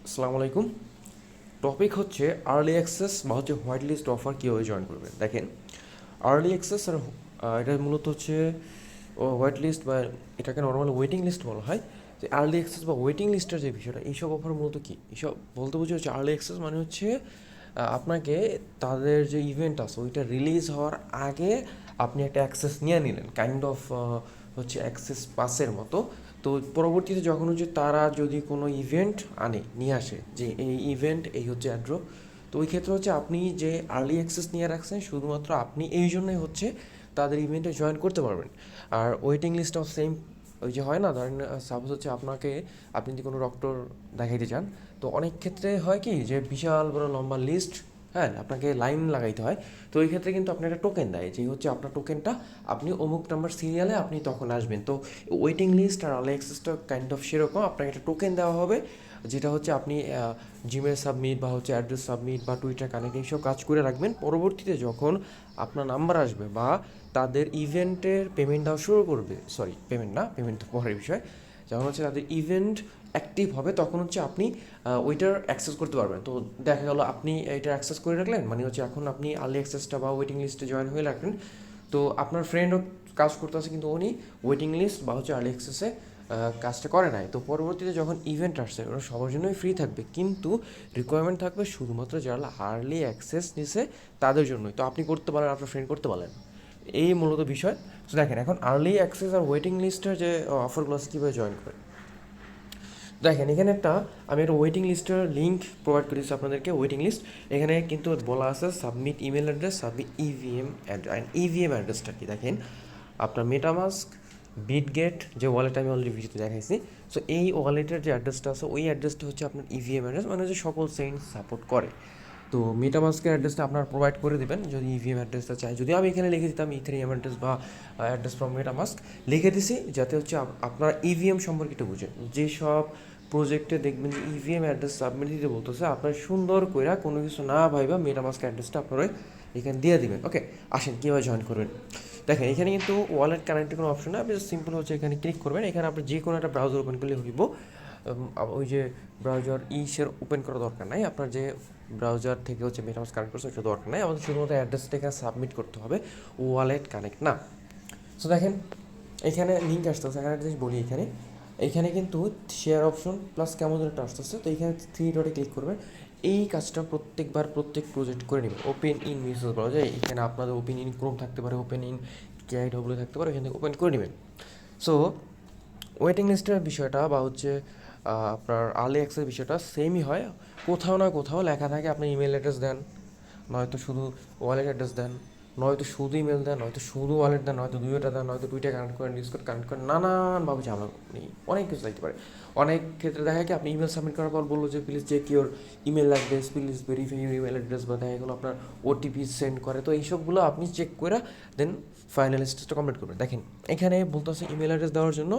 আসসালামু আলাইকুম। টপিক হচ্ছে আর্লি অ্যাক্সেস বা হচ্ছে হোয়াইট লিস্ট অফার কীভাবে জয়েন করবেন। দেখেন, আর্লি অ্যাক্সেস আর এটা মূলত হচ্ছে হোয়াইট লিস্ট বা এটাকে নর্মাল ওয়েটিং লিস্ট বলা হয়। যে আর্লি অ্যাক্সেস বা ওয়েটিং লিস্টের যে বিষয়টা, এইসব অফার মূলত কী, এইসব বলতে বুঝি হচ্ছে আর্লি অ্যাক্সেস মানে হচ্ছে আপনাকে তাদের যে ইভেন্ট আছে ওইটা রিলিজ হওয়ার আগে আপনি একটা অ্যাক্সেস নিয়ে নিলেন, কাইন্ড অফ হচ্ছে অ্যাক্সেস পাসের মতো। তো পরবর্তীতে যখন হচ্ছে তারা যদি কোনো ইভেন্ট নিয়ে আসে যে এই ইভেন্ট এই হচ্ছে অ্যাড্রপ, তো ওই ক্ষেত্রে হচ্ছে আপনি যে আর্লি অ্যাক্সেস নিয়ে রাখছেন শুধুমাত্র আপনি এই জন্যই হচ্ছে তাদের ইভেন্টে জয়েন করতে পারবেন। আর ওয়েটিং লিস্টটাও সেম, ওই যে হয় না, ধরেন সাপোজ হচ্ছে আপনি যদি কোনো ডক্টর দেখাইতে চান, তো অনেক ক্ষেত্রে হয় কি যে বিশাল বড় লম্বা লিস্ট, হ্যাঁ, আপনাকে লাইন লাগাইতে হয়। তো ওই ক্ষেত্রে কিন্তু আপনি একটা টোকেন দেয়, যে হচ্ছে আপনার টোকেনটা আপনি অমুক নাম্বার সিরিয়ালে আপনি তখন আসবেন। তো ওয়েটিং লিস্ট আর আর্লি অ্যাক্সেসটা কাইন্ড অফ সেরকম, আপনাকে একটা টোকেন দেওয়া হবে, যেটা হচ্ছে আপনি জিমেল সাবমিট বা হচ্ছে অ্যাড্রেস সাবমিট বা টুইটার কানেক্ট এইসব কাজ করে রাখবেন। পরবর্তীতে যখন আপনার নাম্বার আসবে বা তাদের ইভেন্টের পেমেন্ট দেওয়া শুরু করবে, সরি পেমেন্ট না, পেমেন্ট তো পরের বিষয়, যখন হচ্ছে তাদের ইভেন্ট অ্যাক্টিভ হবে তখন হচ্ছে আপনি ওইটার অ্যাক্সেস করতে পারবেন। তো দেখা গেল আপনি এইটার অ্যাক্সেস করে রাখলেন, মানে হচ্ছে এখন আপনি আর্লি অ্যাক্সেসটা বা ওয়েটিং লিস্টে জয়েন হয়ে রাখলেন। তো আপনার ফ্রেন্ডও কাজ করতেছে কিন্তু উনি ওয়েটিং লিস্ট বা হচ্ছে আর্লি অ্যাক্সেসে কাজটা করে নাই। তো পরবর্তীতে যখন ইভেন্ট আসছে ওরা সবার জন্যই ফ্রি থাকবে, কিন্তু রিকোয়ারমেন্ট থাকবে শুধুমাত্র যারা আর্লি অ্যাক্সেস নিছে তাদের জন্যই। তো আপনি করতে পারেন, আপনার ফ্রেন্ড করতে পারেন, এই মূলত বিষয়। তো দেখেন, এখন আর্লি অ্যাক্সেস আর ওয়েটিং লিস্টের যে অফারগুলো আছে কীভাবে জয়েন করে। দেখেন, এখানে আমি একটা ওয়েটিং লিস্টের লিঙ্ক প্রোভাইড করেছি আপনাদেরকে। ওয়েটিং লিস্ট এখানে কিন্তু বলা আছে submit email address, submit EVM and EVM অ্যাড্রেসটা কি দেখেন, আপনার মেটামাস্ক, বিটগেট যে ওয়ালেট আমি অলরেডি ভিডিওতে দেখাইছি। সো এই ওয়ালেটের যে অ্যাড্রেসটা আছে ওই অ্যাড্রেসটা হচ্ছে আপনার ইভিএম অ্যাড্রেস, মানে হচ্ছে সকল সেন্ট সাপোর্ট করে। তো মেটামাস্কের অ্যাড্রেসটা আপনার প্রোভাইড করে দেবেন যদি ইভিএম অ্যাড্রেসটা চাই। যদি আমি এখানে লিখে দিতাম ইথেরিয়াম অ্যাড্রেস বা অ্যাড্রেস ফ্রম মেটামাস্ক লিখে দিছি, যাতে হচ্ছে আপনার ইভিএম সম্পর্কিত বুঝেন। যেসব প্রজেক্টে দেখবেন যে ইভিএম অ্যাড্রেস সাবমিট দিতে বলতেছে, আপনার সুন্দর কইরা কোনো কিছু না ভাইবা মেটামাস্ক অ্যাড্রেসটা আপনারা এখানে দিয়ে দিবেন। ওকে, আসেন কীভাবে জয়েন করবেন। দেখেন, এখানে কিন্তু ওয়ালেট কানেক্টের কোনো অপশন না, আপনি সিম্পল হচ্ছে এখানে ক্লিক করবেন। এখানে আপনি যে কোনো একটা ব্রাউজার ওপেন করলে হইব। ওই যে ব্রাউজার ইসের ওপেন করা দরকার নাই, আপনার যে ব্রাউজার থেকে হচ্ছে মেটামাস্ক কানেক্ট করছে ওটা দরকার নাই, আমাদের শুধুমাত্র অ্যাড্রেসটা এখানে সাবমিট করতে হবে, ওয়ালেট কানেক্ট না। সো দেখেন, এখানে লিঙ্ক আসতেছে, এখানে একটা জিনিস বলি, এইখানে কিন্তু শেয়ার অপশন প্লাস কেমন একটা আসতেছে। তো এইখানে থ্রি ডটে ক্লিক করবেন। এই কাজটা প্রত্যেকবার প্রত্যেক প্রজেক্ট করে নেবেন। ওপেন ইন মেসেজ বলা যায়, এখানে আপনাদের ওপেন ইন ক্রোম থাকতে পারে, ওপেন ইন কেআইডব্লিউ থাকতে পারে, এখান থেকে ওপেন করে নেবেন। সো ওয়েটিং লিস্টের বিষয়টা বা হচ্ছে আপনার আর্লি অ্যাক্সেস বিষয়টা সেমই হয়। কোথাও না কোথাও লেখা থাকে আপনি ইমেল অ্যাড্রেস দেন, নয়তো শুধু ওয়ালেট অ্যাড্রেস দেন, নয়তো শুধু ইমেল দেন, নয়তো শুধু ওয়ালেট দেন, নয়তো দুইটা দেন, নয়তো টুইটার কানেক্ট করেন, ডিসকর্ড কানেক্ট করেন, নানানভাবে ঝামেলা নেই, অনেক কিছু লাগতে পারে। অনেক ক্ষেত্রে দেখা যায় কি আপনি ইমেল সাবমিট করার পর বললো যে please check your email address, please verify your email address, বা দেখা গেলো আপনার ওটিপি সেন্ড করে। তো এইসবগুলো আপনি চেক করে দেন ফাইনাল স্টেজটা কমপ্লিট করবেন। দেখেন, এখানে বলতেছে ইমেল অ্যাড্রেস দেওয়ার জন্য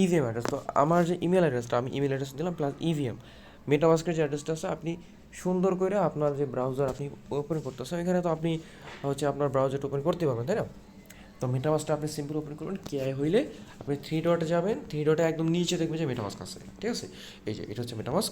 ইভিএম অ্যাড্রেস। তো আমার যে ইমেল অ্যাড্রেসটা, আমি ইমেল অ্যাড্রেস দিলাম প্লাস ইভিএম। মেটামাস্কের যে অ্যাড্রেসটা আছে আপনি সুন্দর করে আপনার যে ব্রাউজার আপনি ওপেন করতেছেন, এখানে তো আপনি হচ্ছে আপনার ব্রাউজারটা ওপেন করতে পারবেন, তাই না? তো মেটামাস্কটা আপনি সিম্পল ওপেন করবেন, কেআই হইলে আপনি থ্রি ডটে যাবেন, থ্রি ডটে একদম নিচে দেখবেন যে মেটামাস্ক আছে, ঠিক আছে? এই যে এটা হচ্ছে মেটামাস্ক,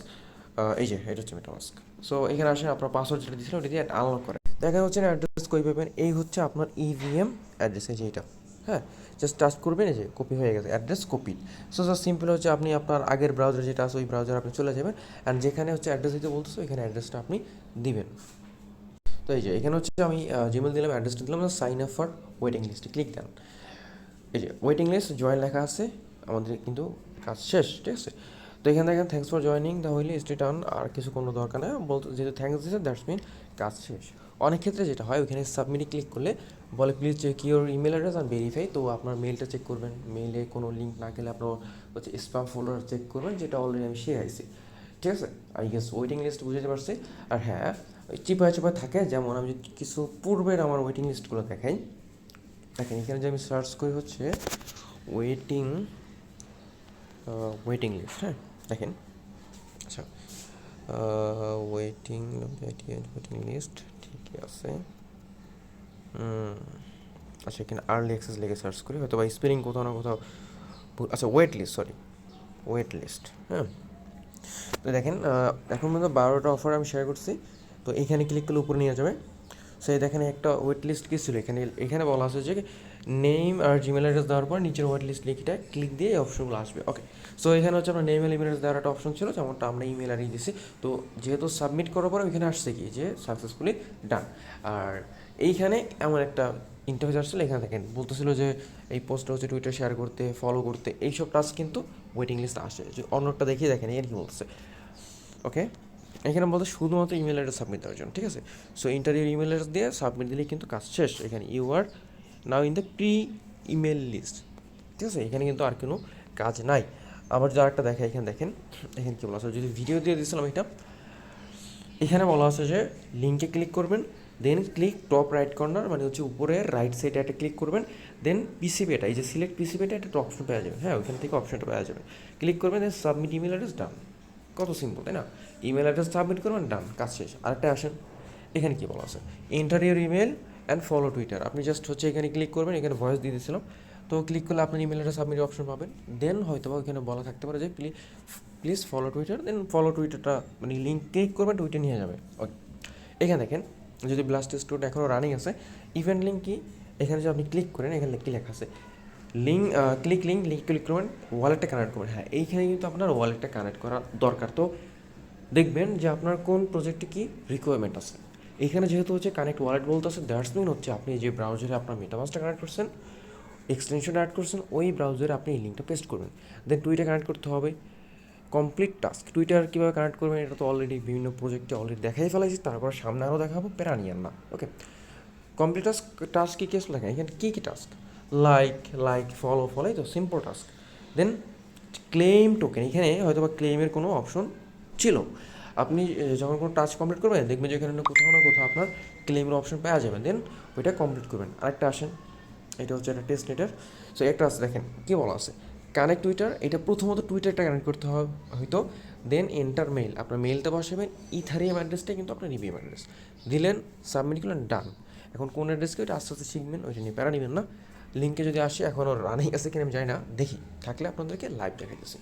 এই যে এটা হচ্ছে মেটামাস্ক। সো এখানে আসেন, আপনার পাসওয়ার্ড যেটা দিয়েছিলেন ওটা দিয়ে আনলক করে দেখা হচ্ছে না, অ্যাড্রেস কই পাবেন, এই হচ্ছে আপনার ইভিএম অ্যাড্রেস, এই যে এটা, হ্যাঁ, জাস্ট টাচ করবেন, এই যে কপি হয়ে গেছে, address copy. So just simple হচ্ছে আপনি আপনার আগের ব্রাউজার যেটা আছে ওই ব্রাউজার আপনি চলে যাবেন, অ্যান্ড যেখানে হচ্ছে অ্যাড্রেস দিতে বলতেছে ওইখানে অ্যাড্রেসটা আপনি দিবেন। তো এই যে এখানে হচ্ছে আমি জিমেল দিলাম, অ্যাড্রেসটা দিলাম, সাইন আপ ফর ওয়েটিং লিস্টে ক্লিক দেন। এই যে ওয়েটিং লিস্ট জয়েন লেখা আছে, আমাদের কিন্তু কাজ শেষ, ঠিক আছে? তো এখানে দেখেন thanks for joining the wheel street on, আর কিছু কোনো দরকার নেই বলতে, যেহেতু থ্যাংকস দিয়েছে দ্যাটস মিন কাজ শেষ। অনেক ক্ষেত্রে যেটা হয় ওইখানে সাবমিটে ক্লিক করলে বলে please check your email address and verify. তো আপনার মেলটা চেক করবেন, মেলে কোনো লিঙ্ক না গেলে আপনার হচ্ছে স্প্যাম ফোল্ডার চেক করবেন, যেটা অলরেডি আমি শেয়ারছি, ঠিক আছে? আই গেস ওয়েটিং লিস্ট বুঝতে পারছি। আর হ্যাঁ, চিপায় চিপায় থাকে, যেমন আমি যদি কিছু পূর্বের আমার ওয়েটিং লিস্টগুলো দেখাই। দেখেন, এখানে যে আমি সার্চ করি হচ্ছে ওয়েটিং ওয়েটিং লিস্ট, হ্যাঁ, দেখেন, আচ্ছা, ওয়েটিং ওয়েটিং লিস্ট ঠিকই আছে। আচ্ছা, এখানে আর্লি অ্যাক্সেস লেগে সার্চ করি, হয়তো বা স্পেলিং কোথাও না কোথাও আচ্ছা, wait list, sorry, wait list, হ্যাঁ, তো দেখেন এখন পর্যন্ত 12টা অফার আমি শেয়ার করছি। তো এখানে ক্লিক করলে উপরে নিয়ে যাবে। সেই দেখেন একটা ওয়েট লিস্ট কি ছিল, এখানে এখানে বলা আছে যে নেম আর জিমেল অ্যাড্রেস দেওয়ার পর নিচের ওয়েট লিস্ট লিখিটা ক্লিক দিয়ে এই অপশনগুলো আসবে। ওকে, সো এখানে হচ্ছে আপনার নেম আর ইমেল অ্যাড্রেস দেওয়ার একটা অপশন ছিল, যেমনটা আমরা ইমেল আইডি দিছি। তো যেহেতু সাবমিট করার পর এখানে আসছে কি যে সাকসেসফুলি ডান। আর এইখানে এমন একটা ইন্টারভিউ আসছিল, এখানে দেখেন বলতেছিল যে এই পোস্টটা হচ্ছে টুইটার শেয়ার করতে, ফলো করতে, এইসব টাস্ক কিন্তু ওয়েটিং লিস্ট আসে। যে অন্যটা দেখিয়ে দেখেন এর কি বলতেছে। ওকে, এখানে বলতে শুধুমাত্র ইমেল অ্যাড্রেস সাবমিট দেওয়ার জন্য, ঠিক আছে। সো ইন্টারভিউ ইমেল অ্যাড্রেস দিয়ে সাবমিট দিলেই কিন্তু কাজ শেষ। এখানে you are now in the pre email list, ঠিক আছে। এখানে কিন্তু আর কোনো কাজ নাই। আবার যার একটা দেখে এখানে দেখেন, এখানে কী বলা আছে, যদি ভিডিও দিয়ে দিয়েছিলাম এটা, এখানে বলা আছে যে লিঙ্কে ক্লিক করবেন, দেন ক্লিক টপ রাইট কর্নার, মানে হচ্ছে উপরে রাইট সাইডে একটা ক্লিক করবেন, দেন পিসিবি এটা, এই যে সিলেক্ট পিসিবি এটা একটা অপশন পাওয়া যাবে, হ্যাঁ ওইখান থেকে অপশনটা পাওয়া যাবে। ক্লিক করবেন, দেন সাবমিট ইমেল অ্যাড্রেস, ডান। কত সিম্পল, তাই না? ইমেল অ্যাড্রেস সাবমিট করবেন, ডান, কাজ শেষ। আরেকটা আসেন, এখানে কী বলা আছে, enter your email and follow Twitter. আপনি জাস্ট হচ্ছে এখানে ক্লিক করবেন, এখানে ভয়েস দিয়ে দিয়েছিলাম। তো ক্লিক করলে আপনার ইমেল অ্যাড্রেস সাবমিট অপশন পাবেন। দেন হয়তো বা ওইখানে বলা থাকতে পারে যে please follow Twitter, then follow টুইটারটা মানে লিঙ্ক ক্লিক করবেন, টুইটার নিয়ে যাবে। ওকে, এখানে দেখেন যদি ব্লাস্ট স্টোরটা এখনও রানিং আছে, ইভেন্ট লিঙ্ক কি, এখানে যদি আপনি ক্লিক করেন, এখানে কি লেখা আছে, লিঙ্ক লিঙ্ক ক্লিক করবেন, ওয়ালেটটা কানেক্ট করবেন। হ্যাঁ, এইখানে কিন্তু আপনার ওয়ালেটটা কানেক্ট করা দরকার। তো দেখবেন যে আপনার কোন প্রজেক্টে কি রিকোয়ারমেন্ট আছে। এখানে যেহেতু হচ্ছে কানেক্ট ওয়ালেট বলতে আছে, দ্যাটস মিন হচ্ছে আপনি যে ব্রাউজারে আপনার মেটামাসটা কানেক্ট করছেন, এক্সটেনশন অ্যাড করছেন, ওই ব্রাউজারে আপনি এই লিঙ্কটা পেস্ট করবেন। দেন টুইটার কানেক্ট করতে হবে, কমপ্লিট টাস্ক। টুইটার কীভাবে কানেক্ট করবেন এটা তো অলরেডি বিভিন্ন প্রজেক্টে অলরেডি দেখাই ফেলাইছি, তারপর সামনে আরও দেখাবো, প্যারা নিয়েন না। ওকে, কমপ্লিট টাস্ক, টাস্ক কী কী আসলে দেখেন এখানে কী কী টাস্ক, লাইক ফলো, এই তো সিম্পল টাস্ক। দেন ক্লেম টোকেন, এখানে হয়তো বা ক্লেমের কোনো অপশন ছিল। আপনি যখন কোনো টাস্ক কমপ্লিট করবেন, দেখবেন যে এখানে কোথাও না কোথাও আপনার ক্লেমের অপশন পাওয়া যাবে, দেন ওইটা কমপ্লিট করবেন। আরেকটা আসেন, এটা হচ্ছে একটা টেস্ট নেটের। সো একটা আছে দেখেন কী বলা আছে, কানেক্ট টুইটার, এটা প্রথমত টুইটারটা কানেক্ট করতে হবে হয়তো, দেন এন্টার মেইল, আপনার মেইলটা বসাবেন, ইথারিয়াম অ্যাড্রেসটাই কিন্তু আপনার ইবিএম অ্যাড্রেস দিলেন, সাবমিট করলেন, ডান। এখন কোন অ্যাড্রেসকে ওইটা আস্তে আস্তে শিখবেন, ওইটা নিয়ে প্যারা নেবেন না। লিঙ্কে যদি আসে, এখনও রানিং আছে কিনা আমি জানি না, দেখি থাকলে আপনাদেরকে লাইভ দেখাইতেছি।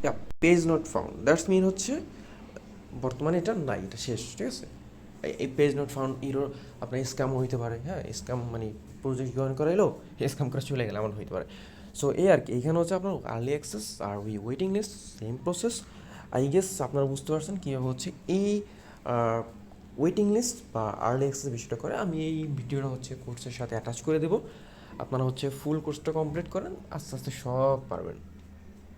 Yeah, page not found, that's mean হচ্ছে বর্তমানে এটা নাই, এটা শেষ, ঠিক আছে। এই পেজ নট ফাউন্ড ইরো আপনার স্ক্যামও হইতে পারে, হ্যাঁ স্ক্যাম মানে প্রজেক্ট জয়েন করাইলো, স্ক্যাম করে চলে গেলে এমন হইতে পারে। সো এই আর কি, এখানে হচ্ছে আপনার আর্লি অ্যাক্সেস আর waiting list same process. I guess আপনারা বুঝতে পারছেন কীভাবে হচ্ছে এই ওয়েটিং লিস্ট বা আর্লি অ্যাক্সেস বিষয়টা করে। আমি এই ভিডিওটা হচ্ছে কোর্সের সাথে অ্যাটাচ করে দেবো, আপনারা হচ্ছে ফুল কোর্সটা কমপ্লিট করেন, আস্তে আস্তে সব পারবেন।